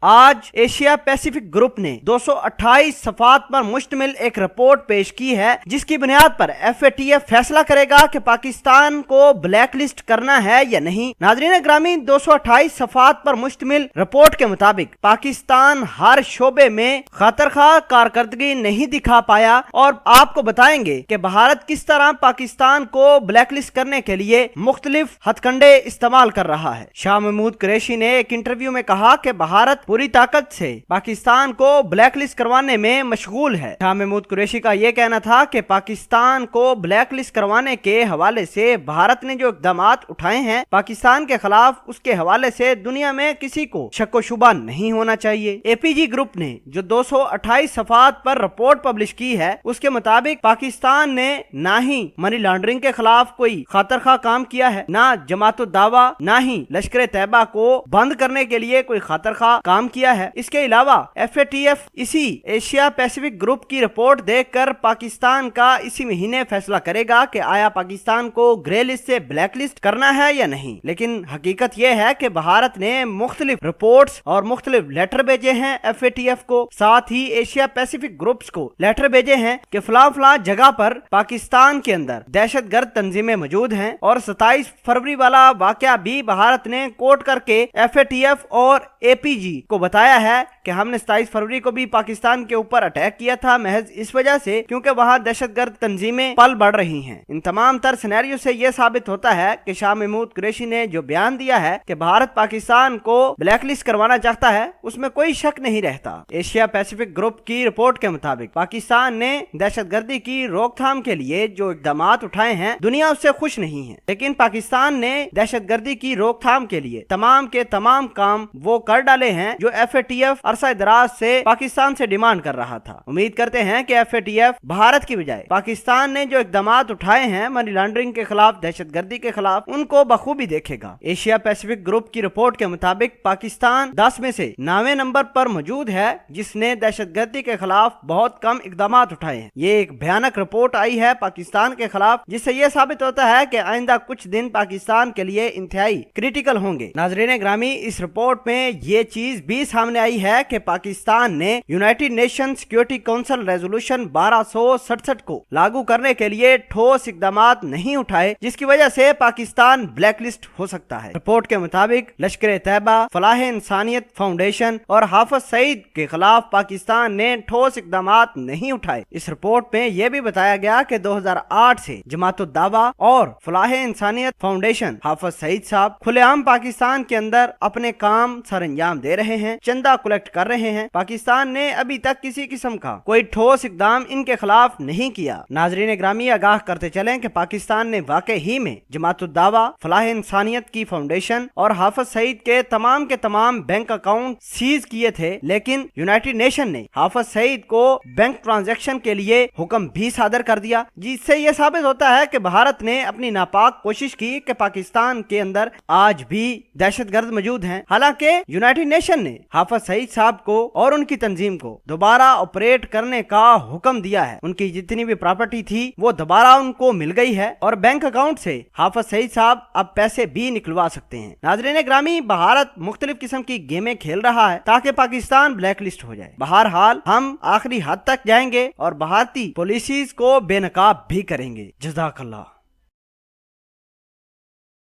آج Asia Pacific group نے 228 صفحات پر مشتمل ایک رپورٹ پیش کی ہے جس کی بنیاد پر FATF فیصلہ کرے گا کہ پاکستان کو بلیک لسٹ کرنا ہے یا نہیں۔ ناظرین گرامی، 228 صفحات پر مشتمل رپورٹ کے مطابق پاکستان ہر شعبے میں خاطرخواہ کارکردگی نہیں دکھا پایا، اور آپ کو بتائیں گے کہ بھارت کس طرح پاکستان کو بلیک لسٹ کرنے کے لیے مختلف ہتھ کنڈے استعمال کر رہا ہے۔ شاہ محمود قریشی نے ایک انٹرویو میں کہا کہ بھارت پوری طاقت سے پاکستان کو بلیک لسٹ کروانے میں مشغول ہے۔ شاہ محمود قریشی کا یہ کہنا تھا کہ پاکستان کو بلیک لسٹ کروانے کے حوالے سے بھارت نے جو اقدامات اٹھائے ہیں پاکستان کے خلاف، اس کے حوالے سے دنیا میں کسی کو شک و شبہ نہیں ہونا چاہیے۔ APG گروپ نے جو 228 صفحات پر رپورٹ پبلش کی ہے، اس کے مطابق پاکستان نے نہ ہی منی لانڈرنگ کے خلاف کوئی خاطرخواہ کام کیا ہے، نہ جماعت الدعوہ، نہ ہی لشکر طیبہ کو بند کرنے کے لیے کوئی خاطرخواہ کام کیا ہے۔ اس کے علاوہ FATF اسی ایشیا پیسیفک گروپ کی رپورٹ دیکھ کر پاکستان کا اسی مہینے فیصلہ کرے گا کہ آیا پاکستان کو گرے لسٹ سے بلیک لسٹ کرنا ہے یا نہیں۔ لیکن حقیقت یہ ہے کہ بھارت نے مختلف رپورٹس اور مختلف لیٹر بھیجے ہیں FATF کو، ساتھ ہی ایشیا پیسیفک گروپس کو لیٹر بھیجے ہیں کہ فلاں جگہ پر پاکستان کے اندر دہشت گرد تنظیمیں موجود ہیں، اور 27 فروری والا واقعہ بھی بھارت نے کوٹ کر کے FATF اور APG کو بتایا ہے کہ ہم نے 27 فروری کو بھی پاکستان کے اوپر اٹیک کیا تھا، محض اس وجہ سے کیونکہ وہاں دہشت گرد تنظیمیں پل بڑھ رہی ہیں۔ ان تمام تر سینیریو سے یہ ثابت ہوتا ہے کہ شاہ محمود قریشی نے جو بیان دیا ہے کہ بھارت پاکستان کو بلیک لسٹ کروانا چاہتا ہے، اس میں کوئی شک نہیں رہتا۔ ایشیا پیسیفک گروپ کی رپورٹ کے مطابق پاکستان نے دہشت گردی کی روک تھام کے لیے جو اقدامات اٹھائے ہیں، دنیا اس سے خوش نہیں ہے، لیکن پاکستان نے دہشت گردی کی روک تھام کے لیے تمام کے تمام کام وہ کر ڈالے ہیں جو FATF عرصہ دراز سے پاکستان سے ڈیمانڈ کر رہا تھا۔ امید کرتے ہیں کہ FATF بھارت کی بجائے پاکستان نے جو اقدامات اٹھائے ہیں منی لانڈرنگ کے خلاف، دہشت گردی کے خلاف، ان کو بخوبی دیکھے گا۔ ایشیا پیسیفک گروپ کی رپورٹ کے مطابق پاکستان 10 میں سے 9ویں نمبر پر موجود ہے جس نے دہشت گردی کے خلاف بہت کم اقدامات اٹھائے ہیں۔ یہ ایک بھیانک رپورٹ آئی ہے پاکستان کے خلاف، جس سے یہ ثابت ہوتا ہے کہ آئندہ کچھ دن پاکستان کے لیے انتہائی کریٹیکل ہوں گے۔ ناظرین گرامی، اس رپورٹ میں یہ چیز بھی سامنے آئی ہے کہ پاکستان نے United nation security council resolution 1267 کو لاگو کرنے کے لیے ٹھوس اقدامات نہیں اٹھائے، جس کی وجہ سے پاکستان بلیک لسٹ ہو سکتا ہے۔ رپورٹ کے مطابق لشکر طیبہ، فلاح انسانیت فاؤنڈیشن اور حافظ سعید کے خلاف پاکستان نے ٹھوس اقدامات نہیں اٹھائے۔ اس رپورٹ میں یہ بھی بتایا گیا کہ 2008 سے جماعت الدعوہ اور فلاح انسانیت فاؤنڈیشن حافظ سعید صاحب کھلے عام پاکستان کے اندر اپنے کام سر انجام دے رہے ہیں، چندہ کلیکٹ کر رہے ہیں۔ پاکستان نے ابھی تک کسی قسم کا کوئی ٹھوس اقدام ان کے خلاف نہیں کیا۔ ناظرین گرامی، آگاہ کرتے چلیں کہ پاکستان نے واقع ہی میں جماعت الدعوہ، فلاح انسانیت کی فاؤنڈیشن اور حافظ سعید کے تمام بینک اکاؤنٹ سیز کیے تھے، لیکن یونائٹڈ نیشن نے حافظ سعید کو بینک ٹرانزیکشن کے لیے حکم بھی صادر کر دیا، جس سے یہ ثابت ہوتا ہے کہ بھارت نے اپنی ناپاک کوشش کی کہ پاکستان کے اندر آج بھی دہشت گرد موجود ہیں، حالانکہ یونائٹڈ نیشن نے حافظ سعید صاحب کو اور ان کی تنظیم کو دوبارہ آپریٹ کرنے کا حکم دیا ہے۔ ان کی جتنی بھی پراپرٹی تھی وہ دوبارہ ان کو مل گئی ہے، اور بینک اکاؤنٹ سے حافظ سعید صاحب اب پیسے بھی نکلوا سکتے ہیں۔ ناظرین گرامی، بھارت مختلف قسم کی گیمیں کھیل رہا ہے تاکہ پاکستان بلیک لسٹ ہو جائے۔ بہرحال ہم آخری حد تک جائیں گے اور بھارتی پالیسیز کو بے نقاب بھی کریں گے۔ جزاک اللہ۔